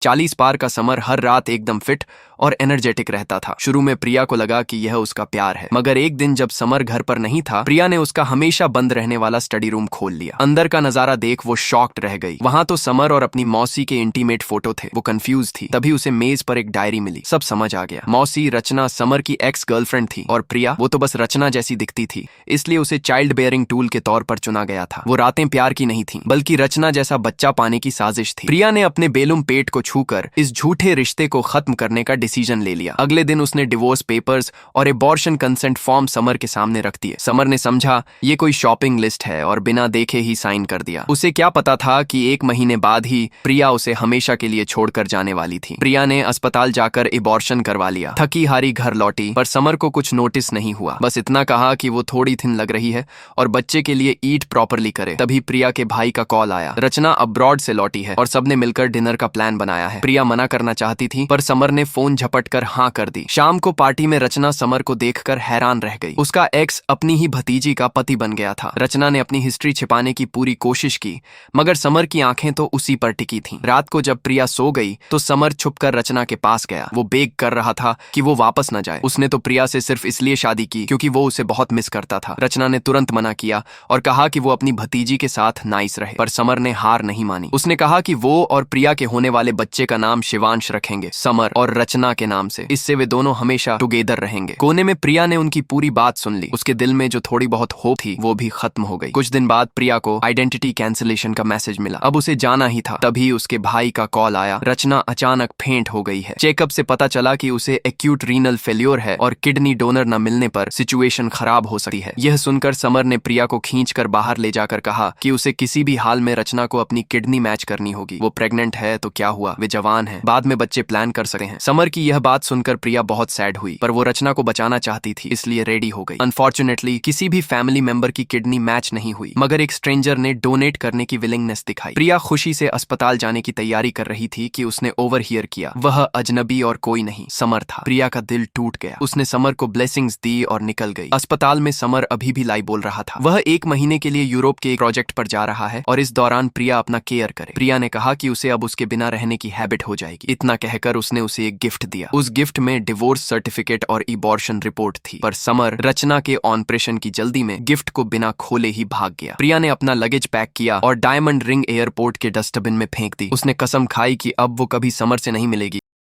40 पार का समर हर रात एकदम फिट और एनर्जेटिक रहता था। शुरू में प्रिया को लगा कि यह उसका प्यार है, मगर एक दिन जब समर घर पर नहीं था, प्रिया ने उसका हमेशा बंद रहने वाला स्टडी रूम खोल लिया। अंदर का नजारा देख वो शॉक्ड रह गई। वहां तो समर और अपनी मौसी के इंटीमेट फोटो थे। वो कंफ्यूज थी। तभी उसे मेज पर एक डायरी मिली। सब समझ आ गया। मौसी रचना समर की एक्स गर्लफ्रेंड थी और प्रिया वो तो बस रचना जैसी दिखती थी, इसलिए उसे चाइल्ड बेयरिंग टूल के तौर पर चुना गया था। वो रातें प्यार की नहीं थी, बल्कि रचना जैसा बच्चा पाने की साजिश थी। प्रिया ने अपने बेलुम पेट को छूकर इस झूठे रिश्ते को खत्म करने का डिसीजन ले लिया। अगले दिन उसने डिवोर्स पेपर्स और एबॉर्शन कंसेंट फॉर्म समर के सामने रख दिए। समर ने समझा ये कोई शॉपिंग लिस्ट है और बिना देखे ही साइन कर दिया। उसे क्या पता था कि 1 महीने बाद ही प्रिया उसे हमेशा के लिए छोड़कर जाने वाली थी। प्रिया ने अस्पताल जाकर एबॉर्शन करवा लिया। थकी हारी घर लौटी, पर समर को कुछ नोटिस नहीं हुआ। बस इतना कहा कि वो थोड़ी थिन लग रही है और बच्चे के लिए ईट प्रॉपरली करे। तभी प्रिया के भाई का कॉल आया। रचना अब्रॉड से लौटी है और सबने मिलकर डिनर का प्लान बनाया है। प्रिया मना करना चाहती थी, पर समर ने फोन झपट कर हाँ कर दी। शाम को पार्टी में रचना समर को देखकर हैरान रह गई। उसका एक्स अपनी ही भतीजी का पति बन गया था। रचना ने अपनी हिस्ट्री छिपाने की पूरी कोशिश की, मगर समर की आंखें तो उसी पर टिकी थीं। रात को जब प्रिया सो गई तो समर छुपकर रचना के पास गया। वो बेग कर रहा था कि वो वापस न जाए। उसने तो प्रिया से सिर्फ इसलिए शादी की क्योंकि वो उसे बहुत मिस करता था। रचना ने तुरंत मना किया और कहा कि वो अपनी भतीजी के साथ नाइस रहे, पर समर ने हार नहीं मानी। उसने कहा कि वो और प्रिया के होने वाले बच्चे का नाम शिवांश रखेंगे, समर और रचना के नाम से। इससे वे दोनों हमेशा टुगेदर रहेंगे। कोने में प्रिया ने उनकी पूरी बात सुन ली। उसके दिल में जो थोड़ी बहुत होप थी वो भी खत्म हो गई। कुछ दिन बाद प्रिया को आइडेंटिटी कैंसिलेशन का मैसेज मिला। अब उसे जाना ही था। तभी उसके भाई का कॉल आया। रचना अचानक फेंट हो गई है। चेकअप से पता चला कि उसे एक्यूट रीनल फेल्योर है और किडनी डोनर न मिलने पर सिचुएशन खराब हो सकती है। यह सुनकर समर ने प्रिया को खींचकर बाहर ले जाकर कहा कि उसे किसी भी हाल में रचना को अपनी किडनी मैच करनी होगी। वो प्रेग्नेंट है तो क्या हुआ, वे जवान है, बाद में बच्चे प्लान कर सकते हैं। समर की यह बात सुनकर प्रिया बहुत सैड हुई, पर वो रचना को बचाना चाहती थी, इसलिए रेडी हो गई। अनफॉर्चुनेटली किसी भी फैमिली मेंबर की किडनी मैच नहीं हुई, मगर एक स्ट्रेंजर ने डोनेट करने की विलिंगनेस दिखाई। प्रिया खुशी से अस्पताल जाने की तैयारी कर रही थी कि उसने ओवरहियर किया। वह अजनबी और कोई नहीं, समर था। प्रिया का दिल टूट गया। उसने समर को ब्लेसिंग्स दी और निकल गई। अस्पताल में समर अभी भी लाई बोल रहा था। वह 1 महीने के लिए यूरोप के एक प्रोजेक्ट पर जा रहा है और इस दौरान प्रिया अपना केयर करे। प्रिया ने कहा कि उसे अब उसके बिना रहने की हैबिट हो जाएगी। इतना कहकर उसने उसे एक गिफ्ट दिया। उस गिफ्ट में डिवोर्स सर्टिफिकेट और एबॉर्शन रिपोर्ट थी, पर समर रचना के ऑपरेशन की जल्दी में गिफ्ट को बिना खोले ही भाग गया। प्रिया ने अपना लगेज पैक किया और डायमंड रिंग एयरपोर्ट के डस्टबिन में फेंक दी। उसने कसम खाई कि अब वो कभी समर से नहीं मिलेगी।